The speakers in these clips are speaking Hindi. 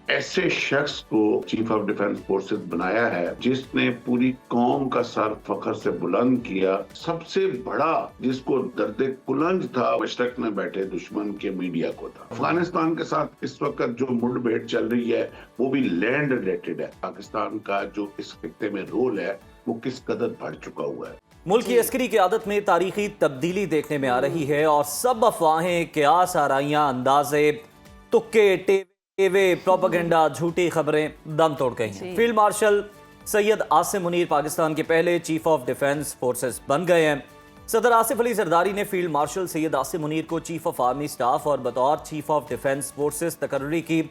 ऐसे शख्स को चीफ ऑफ डिफेंस फोर्सेस बनाया है जिसने पूरी कौम का सर फखर से बुलंद किया। सबसे बड़ा जिसको दर्दे कुलंज था मशरक में बैठे दुश्मन के मीडिया को था। अफगानिस्तान के साथ इस वक्त जो मुठभेड़ चल रही है वो भी लैंड रिलेटेड है। पाकिस्तान का जो इस खित्ते में रोल है वो किस कदर बढ़ चुका हुआ है। मुल्क की अस्करी क़यादत में तारीखी तब्दीली देखने में आ रही है और सब अफवाहें, क्यास, आराइयां, अंदाजे, तुक्के, टेवे, प्रोपेगेंडा, झूठी खबरें दम तोड़ गई हैं। फील्ड मार्शल सैयद आसिम मुनीर पाकिस्तान के पहले चीफ ऑफ डिफेंस फोर्सेस बन गए हैं। सदर आसिफ अली जरदारी ने फील्ड मार्शल सैयद आसिम मुनीर को चीफ ऑफ आर्मी स्टाफ और बतौर चीफ ऑफ डिफेंस फोर्सेस तकर्री की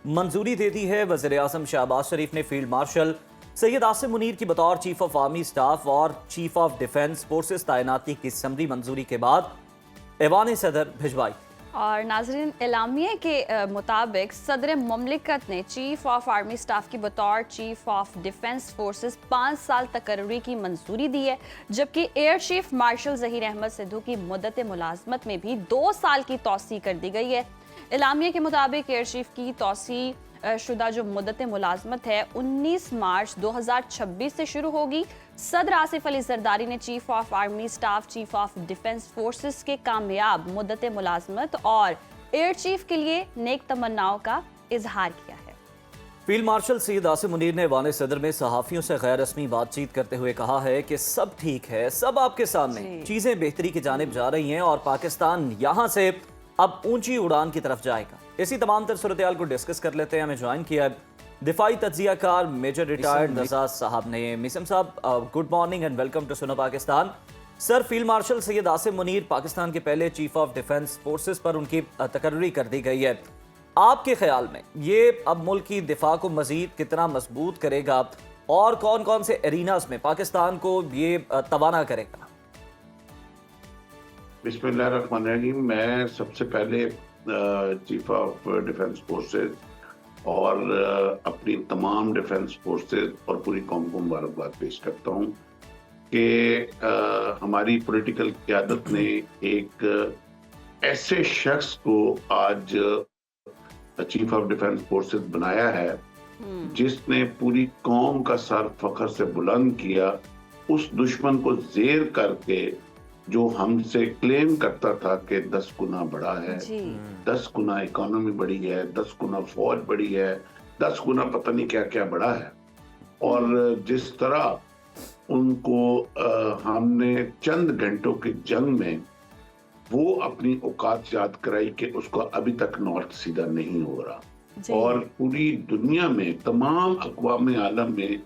मंजूरी दे दी है। वज़ीर आज़म शहबाज शरीफ ने फील्ड मार्शल सैयद आसिम मुनीर की बतौर चीफ ऑफ आर्मी स्टाफ और चीफ ऑफ डिफेंस फोर्सेस तैनाती की समरी मंजूरी के बाद ऐवान सदर भिजवाई। और नाजरीन, एलामिया के मुताबिक सदर मुमलिकत ने चीफ ऑफ आर्मी स्टाफ की बतौर चीफ ऑफ डिफेंस फोर्सेस 5 साल तकर्री की मंजूरी दी है, जबकि air chief marshal Zaheer Ahmed Sidhu की मुद्दत मुलाजमत में भी 2 साल की तौसी कर दी गई है। एलामिया के मुताबिक एयर चीफ की तौसी शुदा जो मुद्दत मुलाजमत है 19 मार्च 2026 से शुरू होगी। सदर आसिफ अली जरदारी ने chief of army staff, chief of defence forces के कामयाब मुद्दत मुलाजमत और एयर चीफ के लिए नेक तमन्नाओं का इजहार किया है। फील्ड मार्शल सैयद आसिम मुनीर ने ऐवान सदर में सहाफियों से गैर रस्मी बातचीत करते हुए कहा है कि सब ठीक है, सब आपके सामने, चीजें बेहतरी की जानिब जा रही हैं और पाकिस्तान यहाँ से अब ऊंची उड़ान की तरफ जाएगा। इसी तमाम तर सूरत-ए-हाल को डिस्कस कर लेते हैं। हमें ज्वाइन किया दिफाई तज्जियाकार मेजर रिटायर्ड नज़ाज साहब ने। मिसम साहब, good morning and welcome to Suno Pakistan. Sir, field marshal Syed Asim Munir Pakistan के पहले चीफ ऑफ डिफेंस फोर्सेस पर उनकी तकर्री कर दी गई है। आपके ख्याल में ये अब मुल्क की दिफा को मजीद कितना मजबूत करेगा और कौन कौन से एरिनास में पाकिस्तान को ये तवाना करेगा? बिस्मिल्लाहिर्रहमानिर्रहीम। मैं सबसे पहले चीफ ऑफ डिफेंस फोर्सेस और अपनी तमाम डिफेंस फोर्सेस और पूरी कौम को मुबारकबाद पेश करता हूँ कि हमारी पॉलिटिकल क़यादत ने एक ऐसे शख्स को आज चीफ ऑफ डिफेंस फोर्सेस बनाया है जिसने पूरी कौम का सर फखर से बुलंद किया। उस दुश्मन को ज़ेर करके जो हमसे क्लेम करता था कि 10 गुना बड़ा है, 10 गुना इकोनॉमी बड़ी है, 10 गुना फौज बड़ी है, 10 गुना पता नहीं क्या क्या बड़ा है, और जिस तरह उनको हमने चंद घंटों की जंग में वो अपनी औकात याद कराई कि उसको अभी तक नॉर्थ सीधा नहीं हो रहा। और पूरी दुनिया में तमाम अक़वाम आलम में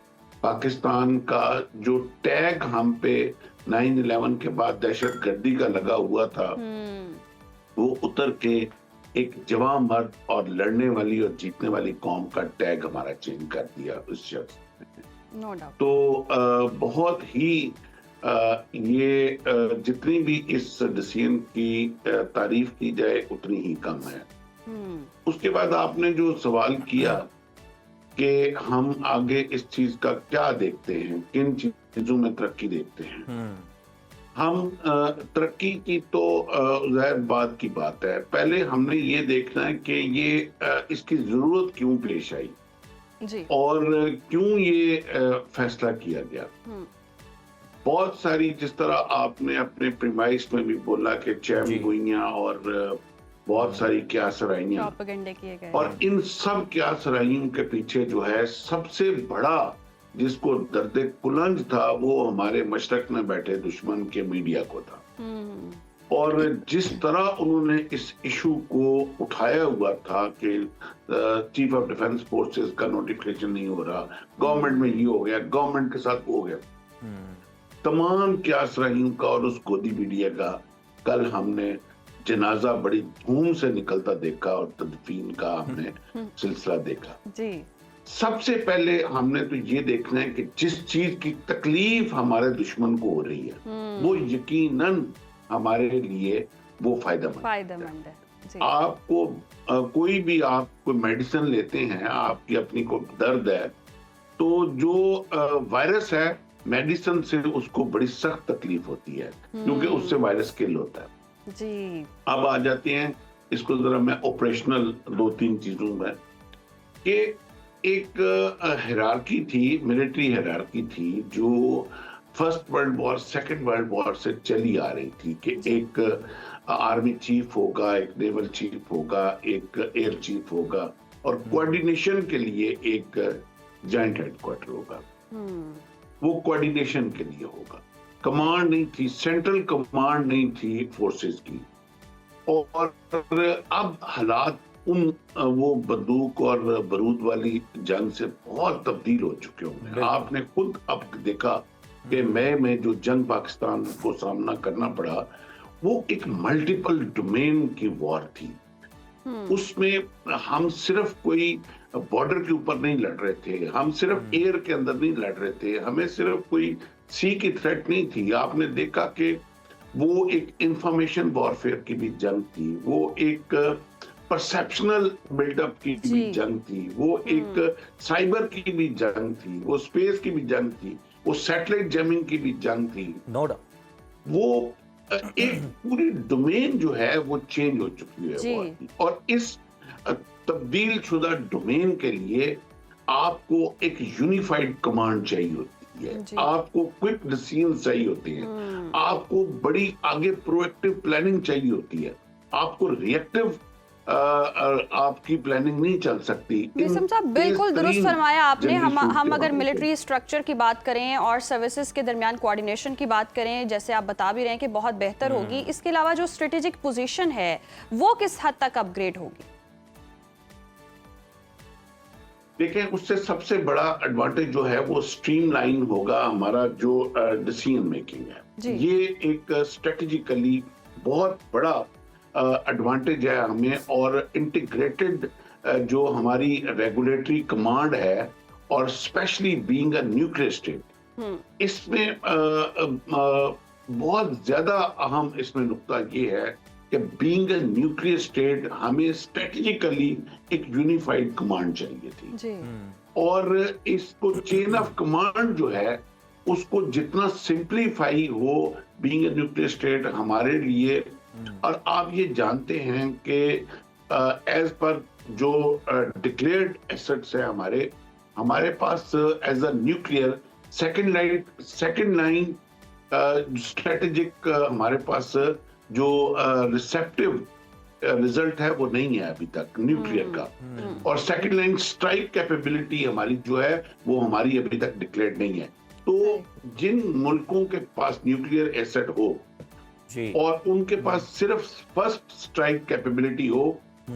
पाकिस्तान का जो टैग हम पे 9/11 के बाद दहशत गर्दी का लगा हुआ था वो उतर के एक जवान मर्द और लड़ने वाली और जीतने वाली कौम का टैग हमारा चेंज कर दिया उस शख्स ने। तो बहुत ही ये जितनी भी इस डिसीजन की तारीफ की जाए उतनी ही कम है। उसके बाद आपने जो सवाल किया कि हम आगे इस चीज का क्या देखते हैं, किन चीजों में तरक्की देखते हैं। हम तरक्की की तो ज़ाहिर बात की बात है, पहले हमने ये देखना है कि ये इसकी जरूरत क्यों पेश आई जी, और क्यों ये फैसला किया गया। बहुत सारी, जिस तरह आपने अपने प्रीमाइस में भी बोला कि चैमगोइयां और बहुत सारी क्या सराइयां किए गए, और इन सब क्या सराइयों के पीछे जो है सबसे बड़ा जिसको दर्दे कुलंज था वो हमारे मशरक में बैठे दुश्मन के मीडिया को था। और जिस तरह उन्होंने इस इशू को उठाया हुआ था कि चीफ ऑफ डिफेंस फोर्सेस का नोटिफिकेशन नहीं हो रहा, गवर्नमेंट में ये हो गया, गवर्नमेंट के साथ वो हो गया, तमाम क्या सराइयों का और उस गोदी मीडिया का कल हमने जनाजा बड़ी धूम से निकलता देखा और तदफीन का हमने सिलसिला देखा जी। सबसे पहले हमने तो ये देखना है कि जिस चीज की तकलीफ हमारे दुश्मन को हो रही है वो यकीनन हमारे लिए वो फायदेमंद है जी। आपको कोई भी आप कोई मेडिसिन लेते हैं, आपकी अपनी को दर्द है, तो जो वायरस है मेडिसिन से उसको बड़ी सख्त तकलीफ होती है क्योंकि उससे वायरस किल होता है जी। अब आ जाते हैं इसको जरा मैं ऑपरेशनल 2-3 चीजों में कि एक हायरार्की थी, मिलिट्री हायरार्की थी, जो first world war, second world war से चली आ रही थी कि एक आर्मी चीफ होगा, एक नेवल चीफ होगा, एक एयर चीफ होगा, और कोऑर्डिनेशन के लिए एक जॉइंट हेडक्वार्टर होगा। वो कोऑर्डिनेशन के लिए होगा। कमांड नहीं थी, सेंट्रल कमांड नहीं थी फोर्सेस की। और अब हालात उन वो बंदूक और बारूद वाली जंग से बहुत तब्दील हो चुके होंगे। आपने खुद अब देखा कि मई में जो जंग पाकिस्तान को सामना करना पड़ा, वो एक मल्टीपल डोमेन की वॉर थी। उसमें हम सिर्फ कोई बॉर्डर के ऊपर नहीं लड़ रहे थे, हम सिर्फ एयर के अंदर नहीं लड़ रहे थे, हमें सिर्फ कोई सी की थ्रेट नहीं थी। आपने देखा कि वो एक इंफॉर्मेशन वॉरफेयर की भी जंग थी, वो एक परसेप्शनल बिल्डअप की भी जंग थी, वो एक साइबर की भी जंग थी, वो स्पेस की भी जंग थी, वो सैटेलाइट जैमिंग की भी जंग थी। नो डाउट वो एक पूरी डोमेन जो है वो चेंज हो चुकी है वॉर की। और इस तब्दील शुदा डोमेन के लिए आपको एक यूनिफाइड कमांड चाहिए होती है, आपको क्विक डिसीजन चाहिए होते हैं, आपको बड़ी आगे प्रोएक्टिव प्लानिंग चाहिए होती है, आपको रिएक्टिव आपकी प्लानिंग नहीं चल सकती। निज़ाम साहब बिल्कुल दुरुस्त फरमाया आपने। हम अगर मिलिट्री स्ट्रक्चर की बात करें और सर्विसेज के दरमियान कोऑर्डिनेशन की बात करें, जैसे आप बता भी रहे हैं कि बहुत बेहतर होगी, इसके अलावा जो स्ट्रेटेजिक पोजीशन है वो किस हद तक अपग्रेड होगी? देखें, उससे सबसे बड़ा एडवांटेज जो है वो स्ट्रीमलाइन होगा हमारा जो डिसीजन मेकिंग है। ये एक स्ट्रेटेजिकली बहुत बड़ा एडवांटेज है हमें। और इंटीग्रेटेड जो हमारी रेगुलेटरी कमांड है, और specially being a nuclear state, इसमें बहुत ज्यादा अहम इसमें नुक्ता ये है कि बीइंग अ न्यूक्लियर स्टेट हमें स्ट्रेटेजिकली एक यूनिफाइड कमांड चाहिए थी। और इसको चेन ऑफ कमांड जो है उसको जितना सिंप्लीफाई हो बीइंग अ न्यूक्लियर स्टेट हमारे लिए। और आप ये जानते हैं कि एज पर जो डिक्लेयर्ड एसेट्स है हमारे पास as a nuclear second line strategic हमारे पास जो रिसेप्टिव रिजल्ट है वो नहीं है अभी तक न्यूक्लियर का। और सेकंड लाइन स्ट्राइक कैपेबिलिटी हमारी जो है वो हमारी अभी तक डिक्लेयर्ड नहीं है। तो जिन मुल्कों के पास न्यूक्लियर एसेट हो और उनके पास सिर्फ फर्स्ट स्ट्राइक कैपेबिलिटी हो,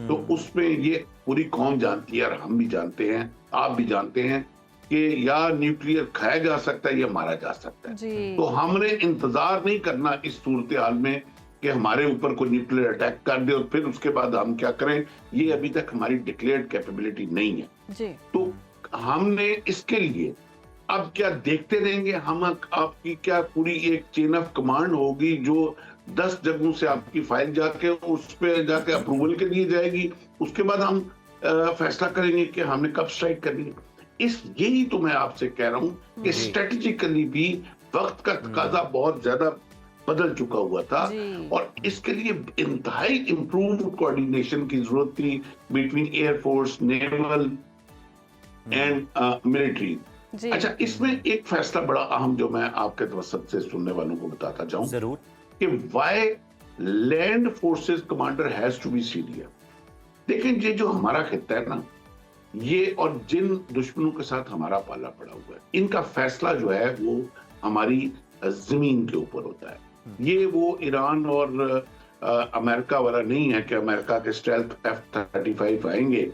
तो उसमें ये पूरी कौम जानती है और हम भी जानते हैं, आप भी जानते हैं कि या न्यूक्लियर खाया जा सकता है या मारा जा सकता है। तो हमने इंतजार नहीं करना इस सूरत हाल में कि हमारे ऊपर कोई न्यूक्लियर अटैक कर दे और फिर उसके बाद हम क्या करें। ये अभी तक हमारी डिक्लेयर्ड कैपेबिलिटी नहीं है। तो हमने इसके लिए अब क्या देखते रहेंगे हम? आपकी क्या पूरी एक चेन ऑफ कमांड होगी जो 10 जगहों से आपकी फाइल जाके उस पे जाके अप्रूवल के लिए जाएगी, उसके बाद हम फैसला करेंगे कि हमने कब स्ट्राइक करनी है। यही तो मैं आपसे कह रहा हूं कि स्ट्रेटेजिकली भी वक्त का तकाजा बहुत ज्यादा बदल चुका हुआ था और इसके लिए इंतहाई इंप्रूव्ड कोऑर्डिनेशन की जरूरत थी between air force, naval and military. अच्छा, इसमें एक फैसला बड़ा अहम जो मैं आपके तवसत से सुनने वालों को बताता जाऊं जरूर कि why land forces commander has to be senior. देखें, ये जो हमारा खित्ता है ना, ये और जिन दुश्मनों के साथ हमारा पाला पड़ा हुआ है, इनका फैसला जो है वो हमारी जमीन के ऊपर होता है। ये वो ईरान और अमेरिका वाला नहीं है कि अमेरिका के स्टेल्थ F-35 आएंगे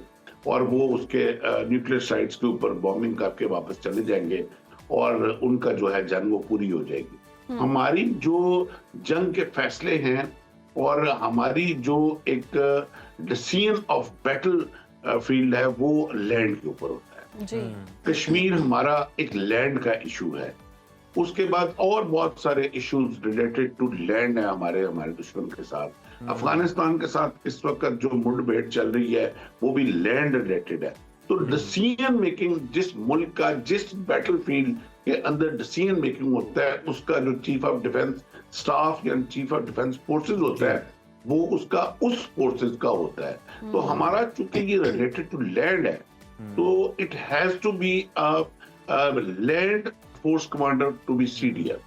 और वो उसके न्यूक्लियर साइट्स के ऊपर बॉम्बिंग करके वापस चले जाएंगे और उनका जो है जंग वो पूरी हो जाएगी। हमारी जो जंग के फैसले हैं और हमारी जो एक डिसीजन ऑफ बैटल फील्ड है वो लैंड के ऊपर होता है। कश्मीर हमारा एक लैंड का इशू है। उसके बाद और बहुत सारे इश्यूज रिलेटेड टू लैंड है हमारे दुश्मन के साथ। अफगानिस्तान के साथ इस वक्त जो मुठभेड़ चल रही है वो भी लैंड रिलेटेड है। तो डिसीजन मेकिंग जिस मुल्क का जिस बैटलफील्ड के अंदर डिसीजन मेकिंग होता है, उसका जो चीफ ऑफ डिफेंस स्टाफ या चीफ ऑफ डिफेंस फोर्सेस होता है वो उसका उस फोर्सेस का होता है। तो हमारा चूंकि ये रिलेटेड टू लैंड है तो it has to be land force commander to be CDF.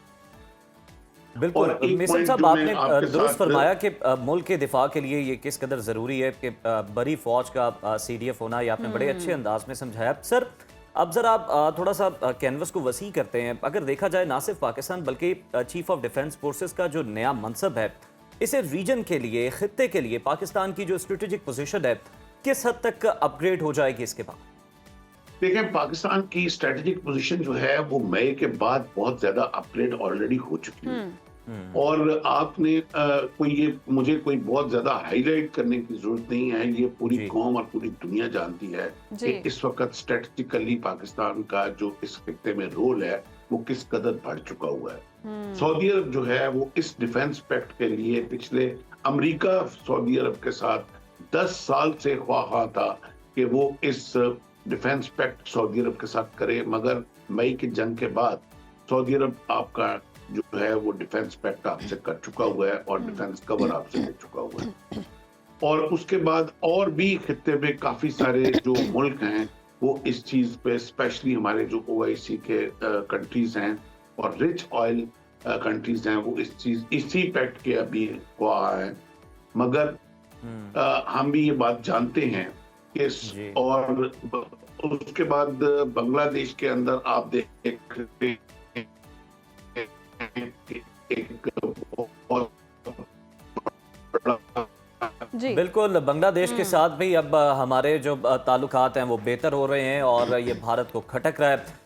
बिल्कुल और एक मिसल point साहब, जो मैं आपने आपके दुरुस्त साथ- फरमाया कि मुल्क के दिफा के लिए ये किस कदर ज़रूरी है कि बड़ी फौज का सीडीएफ होना। ये आपने बड़े अच्छे अंदाज में समझाया। सर, अब जरा आप थोड़ा सा कैनवस को वसी करते हैं। अगर देखा जाए ना सिर्फ पाकिस्तान बल्कि चीफ ऑफ डिफेंस फोर्सेस का जो नया मनसब है, इसे रीजन के लिए, खित्ते के लिए पाकिस्तान की जो स्ट्रेटेजिक पोजीशन है किस हद तक अपग्रेड हो जाएगी इसके बाद? देखें, पाकिस्तान की स्ट्रेटेजिक पोजीशन जो है वो मई के बाद बहुत ज्यादा अपग्रेड ऑलरेडी हो चुकी है। और आपने मुझे कोई बहुत ज्यादा हाईलाइट करने की जरूरत नहीं है। ये पूरी जी। कौम और पूरी दुनिया जानती है जी। कि इस वक्त स्ट्रेटेजिकली पाकिस्तान का जो इस खित्ते में रोल है वो किस कदर बढ़ चुका हुआ है। सऊदी अरब जो है वो इस डिफेंस पैक्ट के लिए पिछले अमेरिका सऊदी अरब के साथ 10 साल से ख्वाहा था कि वो इस डिफेंस पैक्ट सऊदी अरब के साथ करे, मगर मई की जंग के बाद सऊदी अरब आपका जो है वो डिफेंस पैक्ट आपसे कर चुका हुआ है और डिफेंस कवर आपसे ले चुका हुआ है। और उसके बाद और भी खित्ते में काफी सारे जो मुल्क हैं वो इस चीज पे, स्पेशली हमारे जो ओआईसी के कंट्रीज हैं और रिच ऑयल कंट्रीज हैं, वो इसी पैक्ट के अभी ख्वाह हैं। मगर हम भी ये बात जानते हैं कि जी। और उसके बाद बांग्लादेश के अंदर आप देखते हैं एक बहुत बड़ा जी। बिल्कुल, बांग्लादेश के साथ भी अब हमारे जो ताल्लुकात हैं वो बेहतर हो रहे हैं और ये भारत को खटक रहा है।